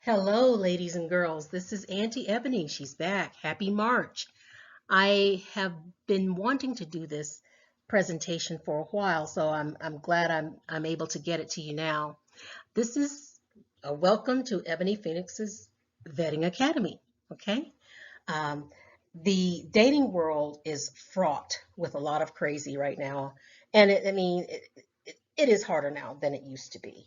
Hello, ladies and girls. This is Auntie Ebony. She's back. Happy March. I have been wanting to do this presentation for a while, so I'm glad I'm able to get it to you now. This is a welcome to Ebony Phoenix's Vetting Academy. Okay, um, the dating world is fraught with a lot of crazy right now, and it is harder now than it used to be.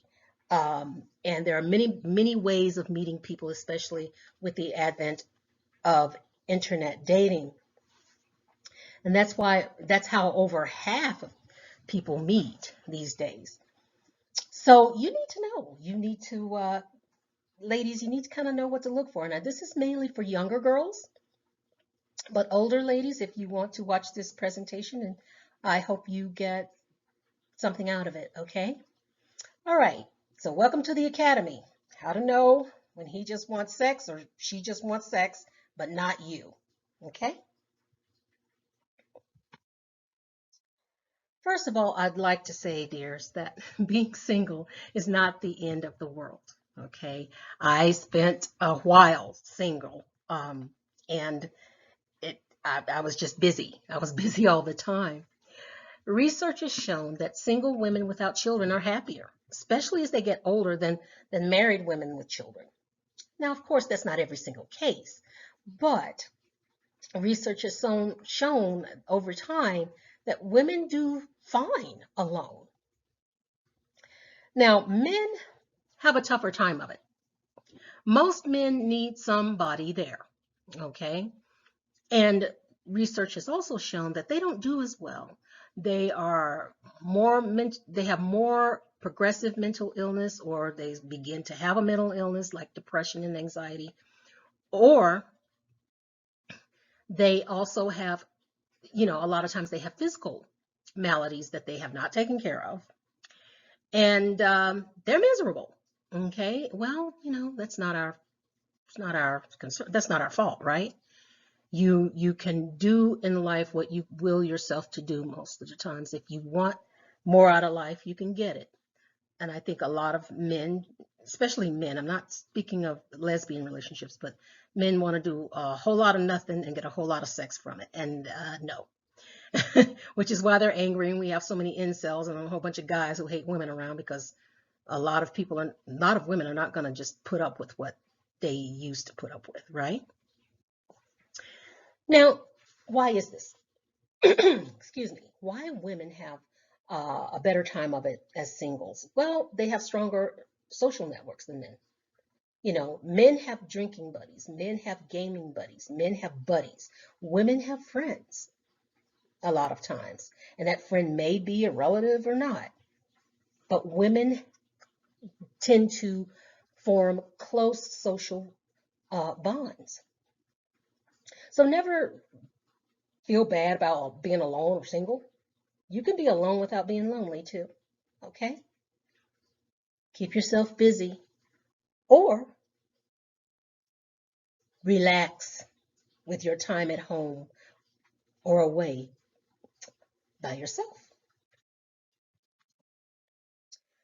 And there are many ways of meeting people, especially with the advent of internet dating. And that's how over half of people meet these days. So you need to know, ladies, you need to kind of know what to look for. Now, this is mainly for younger girls, but older ladies, if you want to watch this presentation, and I hope you get something out of it, okay? All right, so welcome to the Academy. How to know when he just wants sex or she just wants sex, but not you, okay? First of all, I'd like to say, dears, that being single is not the end of the world, okay? I spent a while single, and I was just busy. I was busy all the time. Research has shown that single women without children are happier, especially as they get older than married women with children. Now, of course, that's not every single case, but research has shown over time that women do fine alone. Now, men have a tougher time of it. Most men need somebody there, okay? And research has also shown that they don't do as well. They are they have more progressive mental illness, or they begin to have a mental illness like depression and anxiety, or they also have, a lot of times they have physical maladies that they have not taken care of, and they're miserable. Okay, well, it's not our concern. That's not our fault, right? You can do in life what you will yourself to do most of the times. If you want more out of life, you can get it. And I think a lot of men, especially men, I'm not speaking of lesbian relationships, but men want to do a whole lot of nothing and get a whole lot of sex from it. And no, which is why they're angry. And we have so many incels and a whole bunch of guys who hate women around because a lot of women are not going to just put up with what they used to put up with, right? Now, why is this? Excuse me. Why women have a better time of it as singles? Well, they have stronger social networks than men. Men have drinking buddies, men have gaming buddies, men have buddies. Women have friends a lot of times, and that friend may be a relative or not. But women tend to form close social bonds. So never feel bad about being alone or single. You can be alone without being lonely too. Okay? Keep yourself busy or relax with your time at home or away by yourself.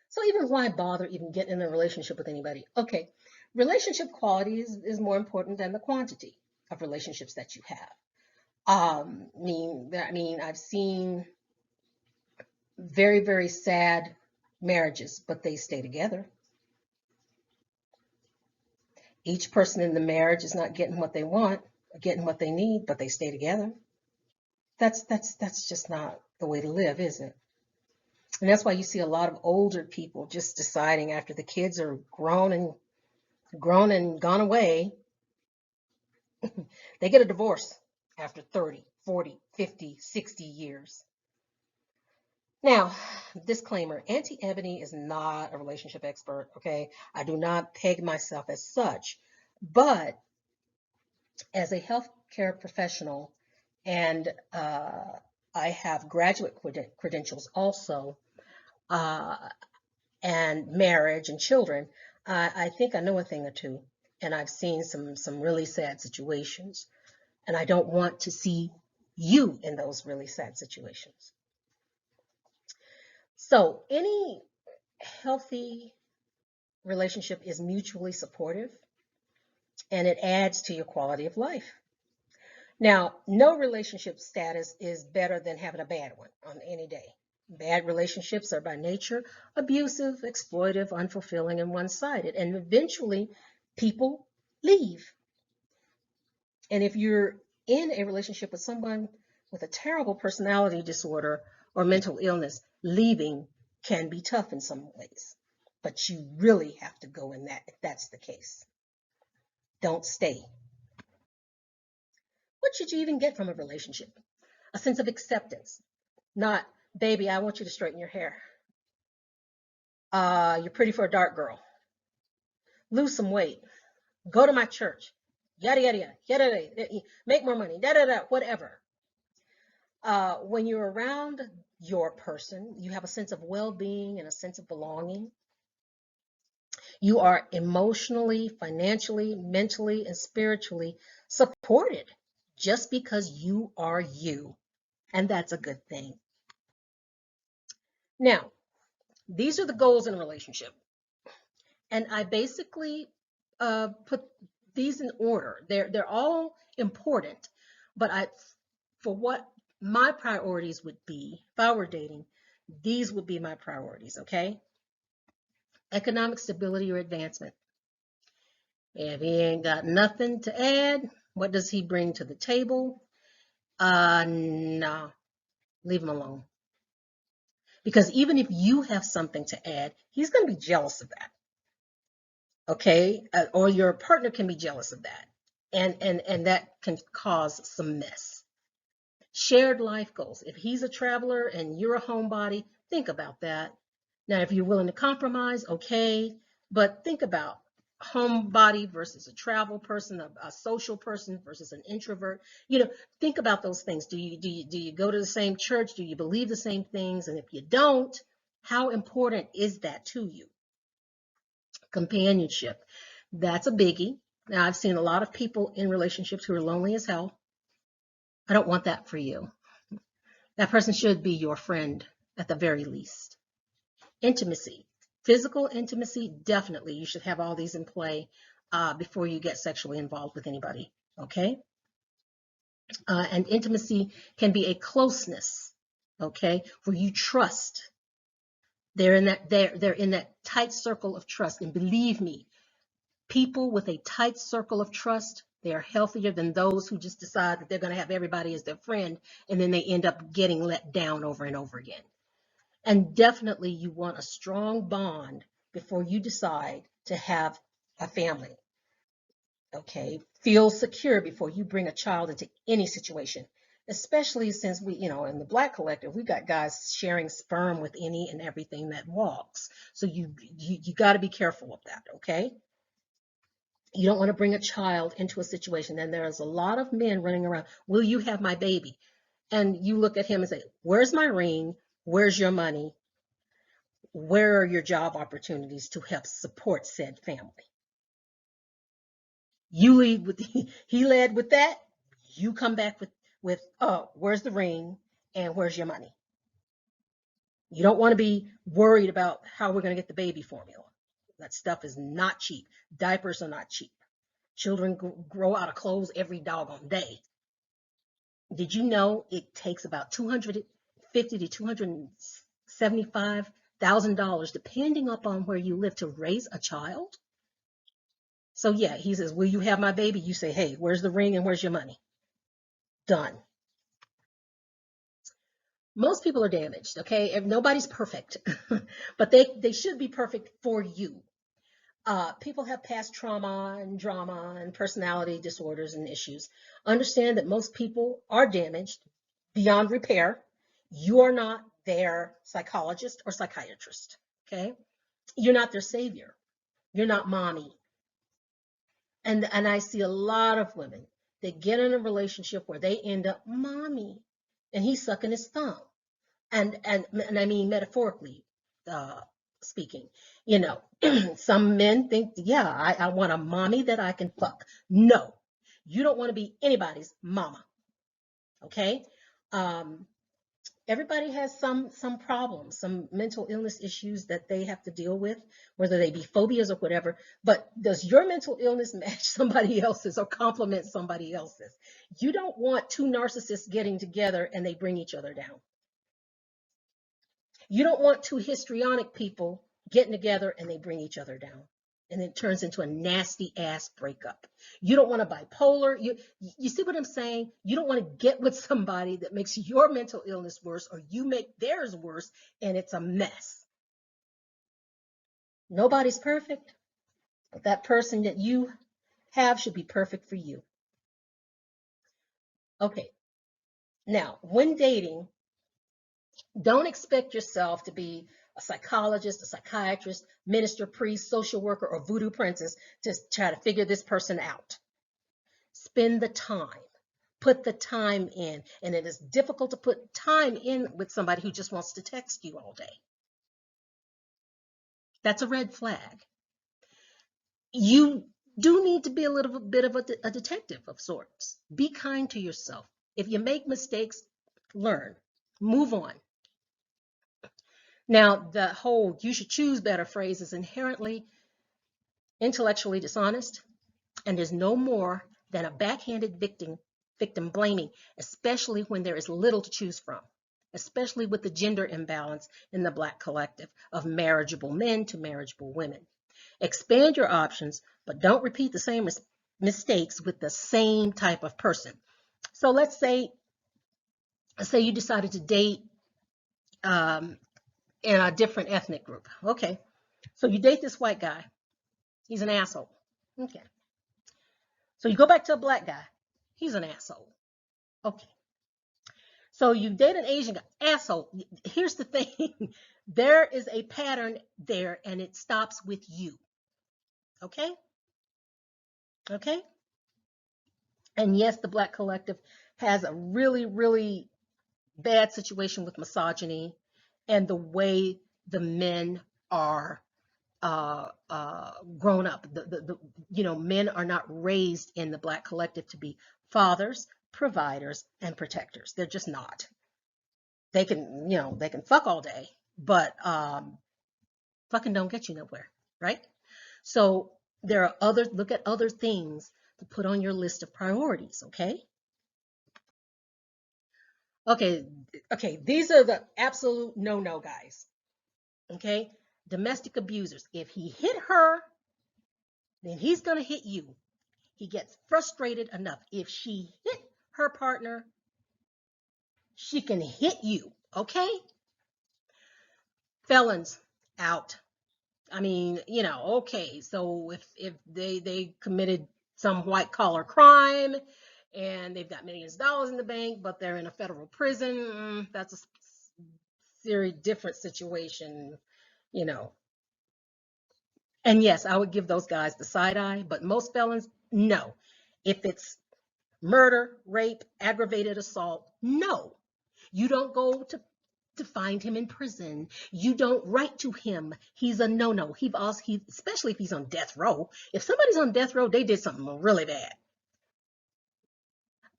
So even why bother even getting in a relationship with anybody? Okay, relationship quality is more important than the quantity of relationships that you have. I've seen very sad marriages, but they stay together. Each person in the marriage is not getting what they want, getting what they need, but they stay together. That's just not the way to live, is it? And that's why you see a lot of older people just deciding after the kids are grown and gone away, they get a divorce after 30, 40, 50, 60 years. Now, disclaimer, Auntie Ebony is not a relationship expert, okay? I do not peg myself as such, but as a healthcare professional, and I have graduate credentials also, uh, and marriage and children, I think I know a thing or two, and I've seen some really sad situations, and I don't want to see you in those really sad situations. So any healthy relationship is mutually supportive and it adds to your quality of life. Now, no relationship status is better than having a bad one on any day. Bad relationships are by nature abusive, exploitive, unfulfilling, and one-sided. And eventually, people leave. And if you're in a relationship with someone with a terrible personality disorder or mental illness, leaving can be tough in some ways. But you really have to go in that if that's the case. Don't stay. What should you even get from a relationship? A sense of acceptance, not, baby, I want you to straighten your hair. You're pretty for a dark girl. Lose some weight. Go to my church. Yada, yada, yada, yada, yada. Make more money. Da, da, da, whatever. When you're around your person, you have a sense of well-being and a sense of belonging. You are emotionally, financially, mentally, and spiritually supported just because you are you. And that's a good thing. Now, these are the goals in a relationship. And I basically put these in order. They're all important, but for what my priorities would be if I were dating, these would be my priorities, okay? Economic stability or advancement. If he ain't got nothing to add, what does he bring to the table? No, leave him alone. Because even if you have something to add, he's going to be jealous of that. Okay? Or your partner can be jealous of that. And that can cause some mess. Shared life goals. If he's a traveler and you're a homebody, think about that. Now, if you're willing to compromise, okay, but think about homebody versus a travel person, a social person versus an introvert. Think about those things. Do you go to the same church? Do you believe the same things? And if you don't, how important is that to you? Companionship. That's a biggie. Now, I've seen a lot of people in relationships who are lonely as hell. I don't want that for you. That person should be your friend at the very least. Intimacy. Physical intimacy, definitely. You should have all these in play before you get sexually involved with anybody, okay? And intimacy can be a closeness, okay, where you trust. They're in that tight circle of trust. And believe me, people with a tight circle of trust, they are healthier than those who just decide that they're going to have everybody as their friend, and then they end up getting let down over and over again. And definitely you want a strong bond before you decide to have a family. Okay, feel secure before you bring a child into any situation, especially since in the Black collective, we got guys sharing sperm with any and everything that walks. So you got to be careful of that, okay? You don't want to bring a child into a situation. And there's a lot of men running around, will you have my baby? And you look at him and say, where's my ring? Where's your money? Where are your job opportunities to help support said family? You lead with he led with that. You come back with where's the ring and where's your money? You don't want to be worried about how we're going to get the baby formula. That stuff is not cheap. Diapers are not cheap. Children grow out of clothes every doggone day. Did you know it takes about $250 to $275,000, depending upon where you live, to raise a child? So yeah, he says, will you have my baby? You say, hey, where's the ring and where's your money? Done. Most people are damaged, okay? Nobody's perfect, but they should be perfect for you. People have past trauma and drama and personality disorders and issues. Understand that most people are damaged beyond repair. You are not their psychologist or psychiatrist, okay? You're not their savior. You're not mommy. And I see a lot of women that get in a relationship where they end up mommy, and he's sucking his thumb. And I mean metaphorically speaking. Some men think, yeah, I want a mommy that I can fuck. No, you don't want to be anybody's mama. Okay? Everybody has some problems, some mental illness issues that they have to deal with, whether they be phobias or whatever. But does your mental illness match somebody else's or complement somebody else's? You don't want two narcissists getting together and they bring each other down. You don't want two histrionic people getting together and they bring each other down. And it turns into a nasty ass breakup. You don't want a bipolar. You see what I'm saying? You don't want to get with somebody that makes your mental illness worse or you make theirs worse and it's a mess. Nobody's perfect, but that person that you have should be perfect for you. Okay. Now, when dating, don't expect yourself to be a psychologist, a psychiatrist, minister, priest, social worker, or voodoo princess to try to figure this person out. Spend the time. Put the time in. And it is difficult to put time in with somebody who just wants to text you all day. That's a red flag. You do need to be a little bit of a detective of sorts. Be kind to yourself. If you make mistakes, learn. Move on. Now, the whole "you should choose better" phrase is inherently intellectually dishonest and is no more than a backhanded victim blaming, especially when there is little to choose from, especially with the gender imbalance in the Black collective of marriageable men to marriageable women. Expand your options, but don't repeat the same mistakes with the same type of person. So let's say you decided to date in a different ethnic group. Okay, so you date this white guy. He's an asshole. Okay. So you go back to a black guy. He's an asshole. Okay. So you date an Asian guy. Asshole. Here's the thing. There is a pattern there and it stops with you. Okay? Okay? And yes, the Black collective has a really, really bad situation with misogyny and the way the men are grown up. Men are not raised in the Black collective to be fathers, providers, and protectors. They're just not. They can fuck all day, but fucking don't get you nowhere, right? So there are look at other things to put on your list of priorities, okay? Okay, these are the absolute no-no guys, okay? Domestic abusers. If he hit her, then he's gonna hit you. He gets frustrated enough. If she hit her partner, she can hit you, okay? Felons, out. I mean, okay, so if they committed some white collar crime and they've got millions of dollars in the bank, but they're in a federal prison, that's a very different situation, you know. And yes, I would give those guys the side eye, but most felons, no. If it's murder, rape, aggravated assault, no. You don't go to find him in prison. You don't write to him. He's a no-no. Especially if he's on death row. If somebody's on death row, they did something really bad.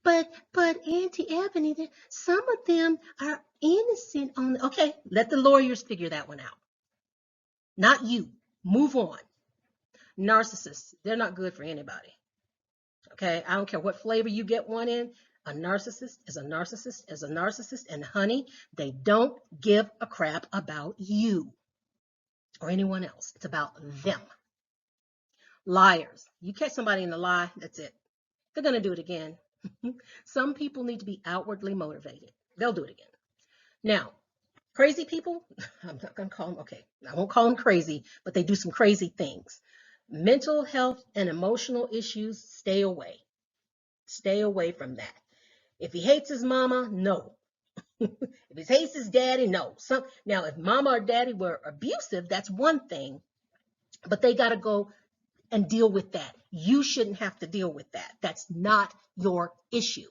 But Auntie Ebony, some of them are innocent okay, let the lawyers figure that one out. Not you. Move on. Narcissists, they're not good for anybody. Okay, I don't care what flavor you get one in. A narcissist is a narcissist is a narcissist, and honey, they don't give a crap about you or anyone else. It's about them. Liars. You catch somebody in a lie, that's it. They're going to do it again. Some people need to be outwardly motivated. They'll do it again. Now, crazy people, I'm not going to call them, okay, I won't call them crazy, but they do some crazy things. Mental health and emotional issues, stay away. Stay away from that. If he hates his mama, no. If he hates his daddy, no. Now, if mama or daddy were abusive, that's one thing, but they got to go and deal with that. You shouldn't have to deal with that. That's not your issue,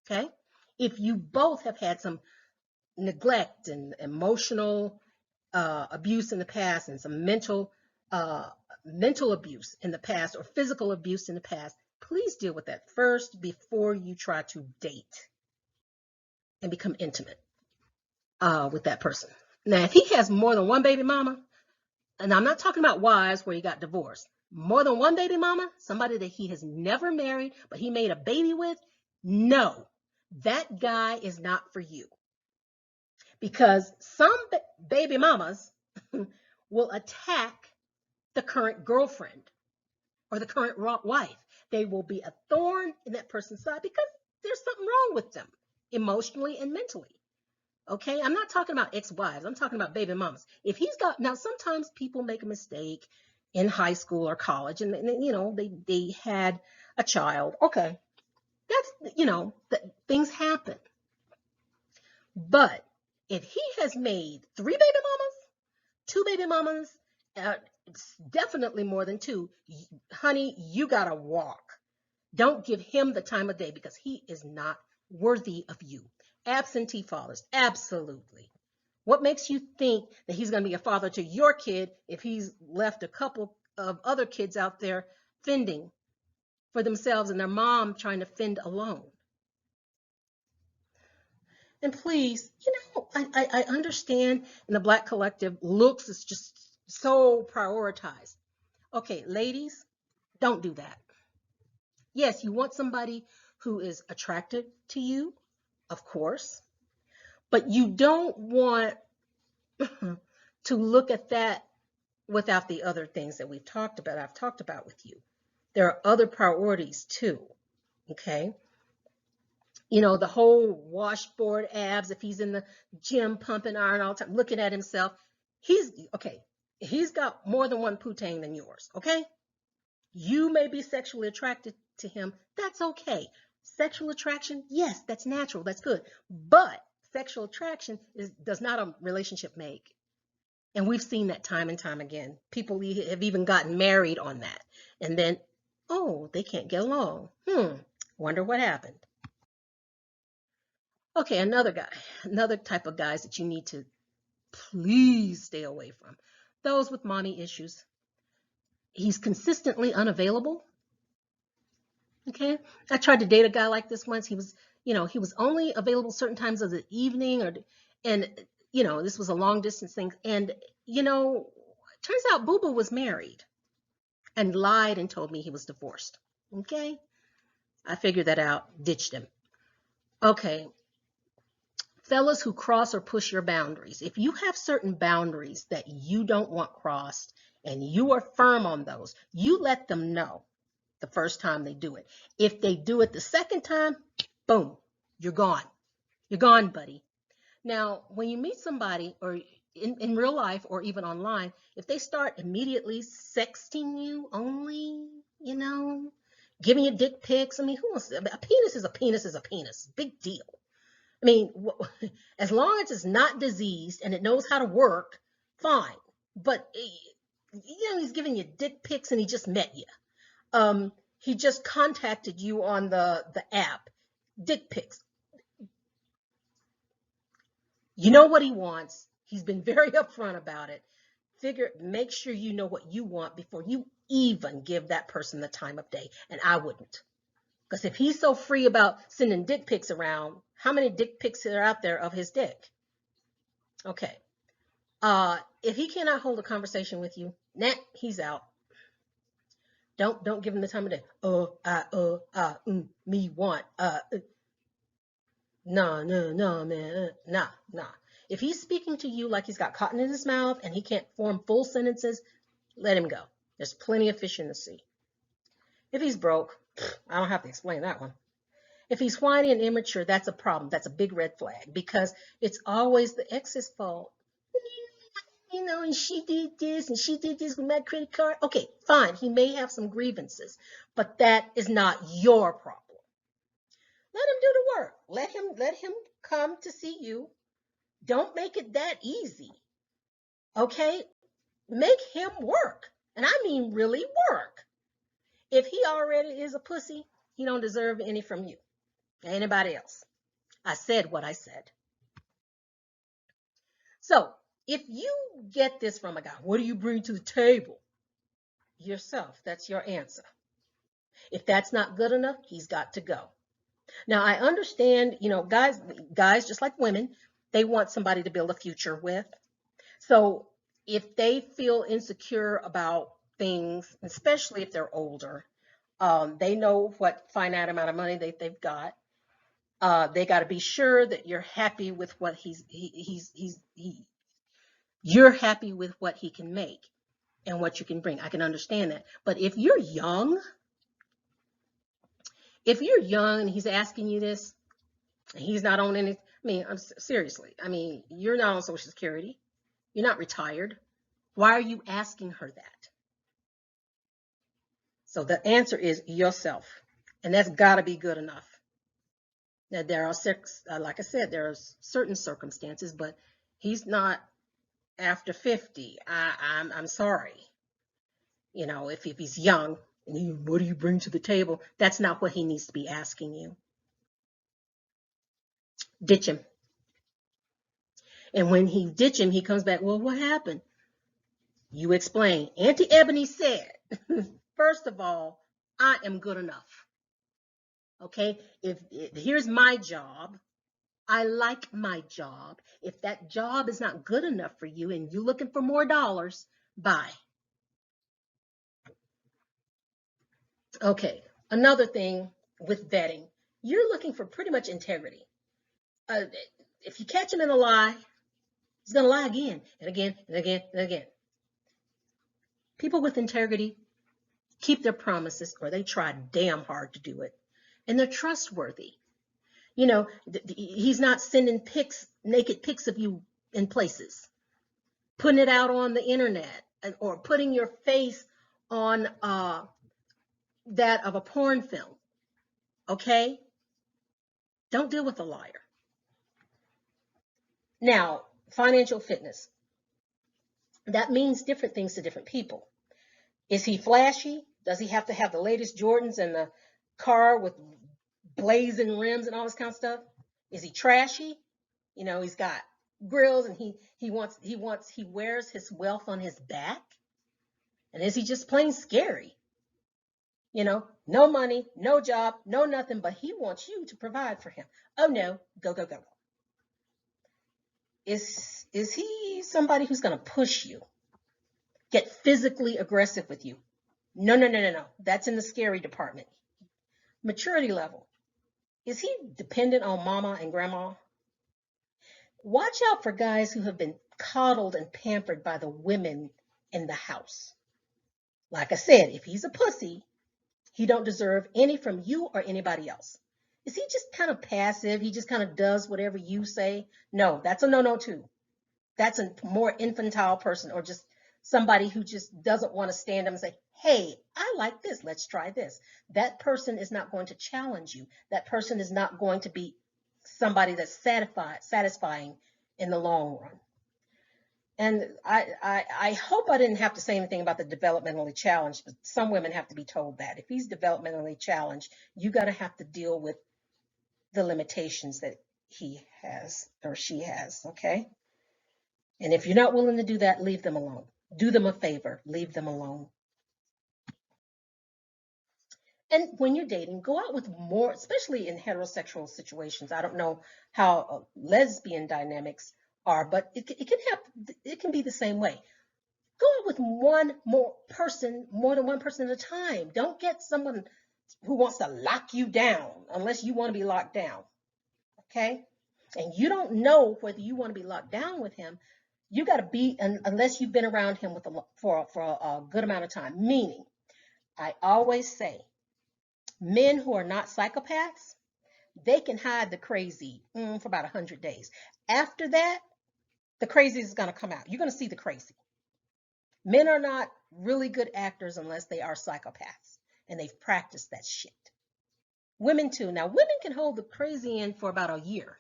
okay? If you both have had some neglect and emotional abuse in the past and some mental abuse in the past or physical abuse in the past, please deal with that first before you try to date and become intimate. with that person. Now, if he has more than one baby mama, and I'm not talking about wives where he got divorced, more than one baby mama, somebody that he has never married, but he made a baby with, no, that guy is not for you. Because some baby mamas will attack the current girlfriend or the current wife. They will be a thorn in that person's side because there's something wrong with them emotionally and mentally. Okay, I'm not talking about ex-wives. I'm talking about baby mamas. If he's got, now sometimes people make a mistake in high school or college, and they had a child. Okay, that's things happen. But if he has made three baby mamas, two baby mamas, it's definitely more than two, honey, you gotta walk. Don't give him the time of day because he is not worthy of you. Absentee fathers, absolutely. What makes you think that he's going to be a father to your kid if he's left a couple of other kids out there fending for themselves and their mom trying to fend alone? And please, I understand in the Black collective, looks is just so prioritized. Okay, ladies, don't do that. Yes, you want somebody who is attracted to you, of course, but you don't want to look at that without the other things that I've talked about with you. There are other priorities too, okay? The whole washboard abs, if he's in the gym pumping iron all the time, looking at himself, he's got more than one putang than yours, okay? You may be sexually attracted to him. That's okay. Sexual attraction, yes, that's natural. That's good. But sexual attraction does not a relationship make. And we've seen that time and time again. People have even gotten married on that. And then, oh, they can't get along. Wonder what happened. Okay, another type of guys that you need to please stay away from. Those with mommy issues. He's consistently unavailable. Okay, I tried to date a guy like this once. He was only available certain times of the evening, and this was a long distance thing. And turns out Boo Boo was married and lied and told me he was divorced. Okay, I figured that out, ditched him. Okay, fellas who cross or push your boundaries. If you have certain boundaries that you don't want crossed and you are firm on those, you let them know the first time they do it. If they do it the second time, boom, you're gone. You're gone, buddy. Now, when you meet somebody or in real life or even online, if they start immediately sexting you only, giving you dick pics, I mean, who wants a penis is a penis is a penis. Big deal. I mean, as long as it's not diseased and it knows how to work, fine. But, he's giving you dick pics and he just met you. He just contacted you on the app. Dick pics. You know what he wants. He's been very upfront about it. Make sure you know what you want before you even give that person the time of day. And I wouldn't. Because if he's so free about sending dick pics around, how many dick pics are out there of his dick? Okay. If he cannot hold a conversation with you, he's out. Don't give him the time of day. Me want. No, man. Nah. If he's speaking to you like he's got cotton in his mouth and he can't form full sentences, let him go. There's plenty of fish in the sea. If he's broke, I don't have to explain that one. If he's whiny and immature, that's a problem. That's a big red flag because it's always the ex's fault. And she did this and she did this with my credit card. Okay, fine. He may have some grievances, but that is not your problem. Let him do the work. Let him come to see you. Don't make it that easy. Okay? Make him work. And I mean really work. If he already is a pussy, he don't deserve any from you. Anybody else. I said what I said. So, if you get this from a guy, what do you bring to the table? Yourself. That's your answer. If that's not good enough, he's got to go. Now, I understand, guys just like women, They want somebody to build a future with. So if they feel insecure about things, especially if they're older, they know what finite amount of money they've got. They got to be sure that you're happy with what you're happy with what he can make and what you can bring. I can understand that. But if you're young and he's asking you this, and he's not on any, I mean, seriously, I mean, you're not on Social Security. You're not retired. Why are you asking her that? So the answer is yourself. And that's got to be good enough. Now, there are, like I said, there are certain circumstances, but he's not after 50. I'm sorry. You know, if he's young, and what do you bring to the table? That's not what he needs to be asking you. Ditch him. And when he ditch him, he comes back, well, what happened? You explain. Auntie Ebony said, first of all, I am good enough. Okay? If here's my job. I like my job. If that job is not good enough for you and you're looking for more dollars, bye. Okay, another thing with vetting, you're looking for pretty much integrity. Uh, if you catch him in a lie, he's going to lie again and again and again and again. People with integrity keep their promises, or they try damn hard to do it, and they're trustworthy. You know, he's not sending naked pics of you in places, putting it out on the internet, or putting your face on that of a porn film. Okay? Don't deal with a liar. Now, financial fitness. That means different things to different people. Is he flashy? Does he have to have the latest Jordans and the car with blazing rims and all this kind of stuff? Is he trashy? You know, he's got grills and he wears his wealth on his back. And is he just plain scary? You know, no money, no job, no nothing, but he wants you to provide for him. Oh no, go, go, go. Is he somebody who's going to push you, get physically aggressive with you? No, no, no, no, no. That's in the scary department. Maturity level. Is he dependent on mama and grandma? Watch out for guys who have been coddled and pampered by the women in the house. Like I said, if he's a pussy, he don't deserve any from you or anybody else. Is he just kind of passive? He just kind of does whatever you say? No, that's a no-no too. That's a more infantile person, or just somebody who just doesn't want to stand up and say, hey, I like this. Let's try this. That person is not going to challenge you. That person is not going to be somebody that's satisfying in the long run. And I hope I didn't have to say anything about the developmentally challenged, but some women have to be told that. If he's developmentally challenged, you got to have to deal with the limitations that he has or she has, okay? And if you're not willing to do that, leave them alone. Do them a favor, leave them alone. And when you're dating, go out with more, especially in heterosexual situations. I don't know how lesbian dynamics are, but it can be the same way. Go out with more than one person at a time. Don't get someone who wants to lock you down unless you want to be locked down. Okay? And you don't know whether you want to be locked down with him. You got to be, unless you've been around him for a good amount of time. Meaning, I always say, men who are not psychopaths, they can hide the crazy for about 100 days. After that, the crazy is going to come out. You're going to see the crazy. Men are not really good actors unless they are psychopaths and they've practiced that shit. Women too. Now, women can hold the crazy in for about a year.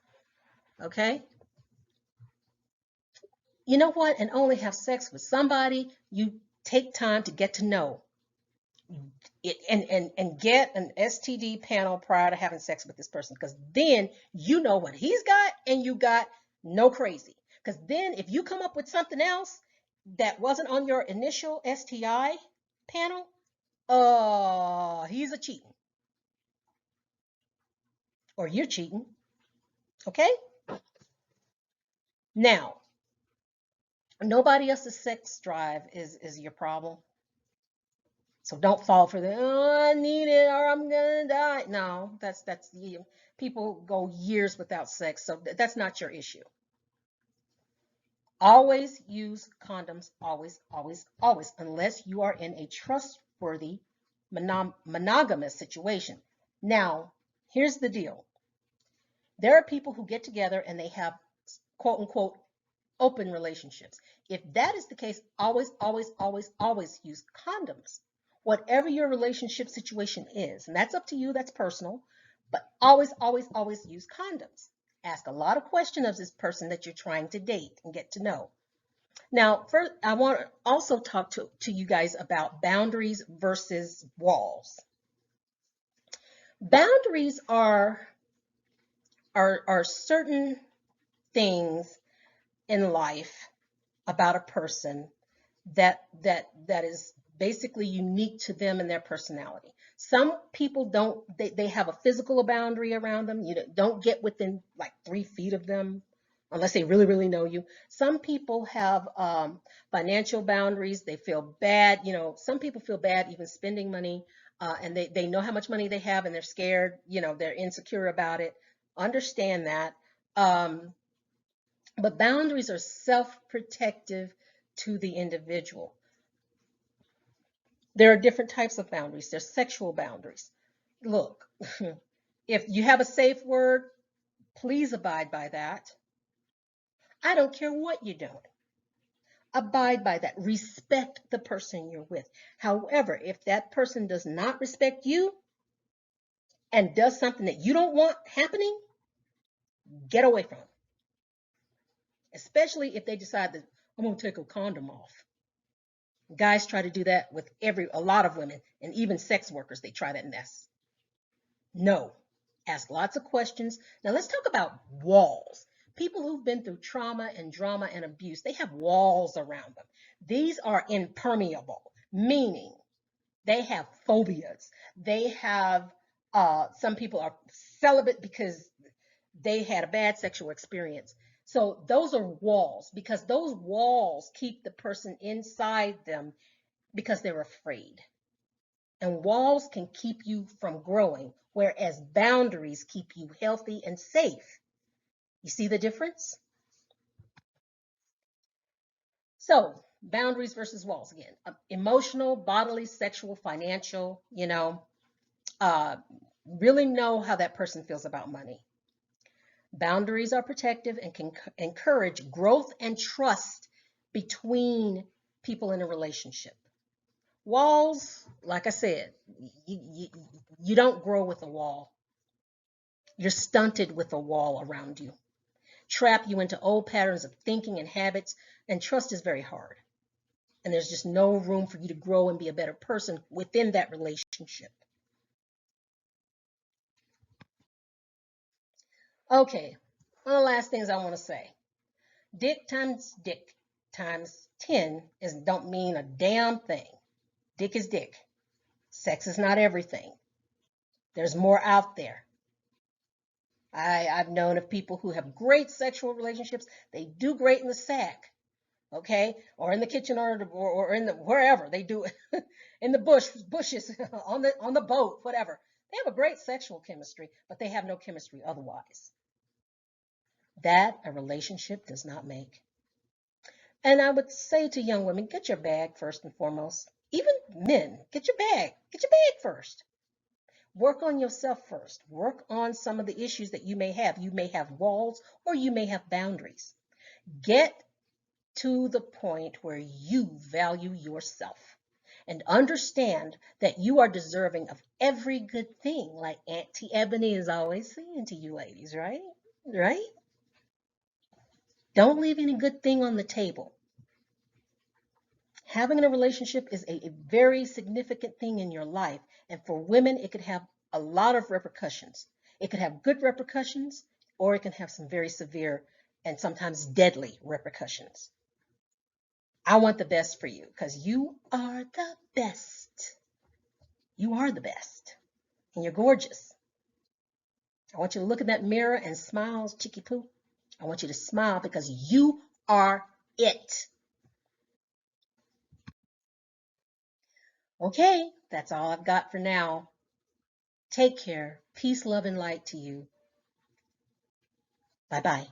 Okay? You know what? And only have sex with somebody you take time to get to know. And get an STD panel prior to having sex with this person, because then you know what he's got and you got no crazy. Because then if you come up with something else that wasn't on your initial STI panel, he's a cheating. Or you're cheating. Okay? Now, nobody else's sex drive is your problem. So don't fall for the, oh, I need it or I'm gonna die. No, that's people go years without sex, so that's not your issue. Always use condoms, always, always, always, unless you are in a trustworthy monogamous situation. Now, here's the deal. There are people who get together and they have quote unquote open relationships. If that is the case, always, always, always, always use condoms. Whatever your relationship situation is, and that's up to you, that's personal, but always, always, always use condoms. Ask a lot of questions of this person that you're trying to date and get to know. Now, first, I want to also talk to you guys about boundaries versus walls. Boundaries are certain things in life about a person that is basically unique to them and their personality. Some people don't, they have a physical boundary around them. You don't get within like 3 feet of them unless they really, really know you. Some people have financial boundaries. They feel bad. Some people feel bad even spending money, and they know how much money they have and they're scared. They're insecure about it. Understand that. Um, but boundaries are self-protective to the individual. There are different types of boundaries. There's sexual boundaries. Look, if you have a safe word, please abide by that. I don't care what you're doing. Abide by that. Respect the person you're with. However, if that person does not respect you and does something that you don't want happening, get away from them. Especially if they decide that I'm going to take a condom off. Guys try to do that with a lot of women, and even sex workers, they try that mess. No. Ask lots of questions. Now let's talk about walls. People who've been through trauma and drama and abuse, they have walls around them. These are impermeable, meaning they have phobias. They have, some people are celibate because they had a bad sexual experience. So those are walls because those walls keep the person inside them because they're afraid. And walls can keep you from growing, whereas boundaries keep you healthy and safe. You see the difference? So, boundaries versus walls again. Emotional, bodily, sexual, financial, uh, really know how that person feels about money. Boundaries are protective and can encourage growth and trust between people in a relationship. Walls, like I said, you don't grow with a wall. You're stunted with a wall around you. Trap you into old patterns of thinking and habits, and trust is very hard. And there's just no room for you to grow and be a better person within that relationship. Okay, one of the last things I want to say. Dick times 10 is don't mean a damn thing. Dick is dick. Sex is not everything. There's more out there. I've known of people who have great sexual relationships. They do great in the sack, okay, or in the kitchen, or in the wherever they do it, in the bushes, on the boat, whatever. They have a great sexual chemistry, but they have no chemistry otherwise. That a relationship does not make. And I would say to young women, get your bag first and foremost. Even men, get your bag. Get your bag first. Work on yourself first. Work on some of the issues that you may have. You may have walls or you may have boundaries. Get to the point where you value yourself and understand that you are deserving of every good thing, like Auntie Ebony is always saying to you ladies, right? Right? Don't leave any good thing on the table. Having a relationship is a very significant thing in your life. And for women, it could have a lot of repercussions. It could have good repercussions, or it can have some very severe and sometimes deadly repercussions. I want the best for you because you are the best. You are the best. And you're gorgeous. I want you to look in that mirror and smile, cheeky poo. I want you to smile because you are it. Okay, that's all I've got for now. Take care. Peace, love, and light to you. Bye-bye.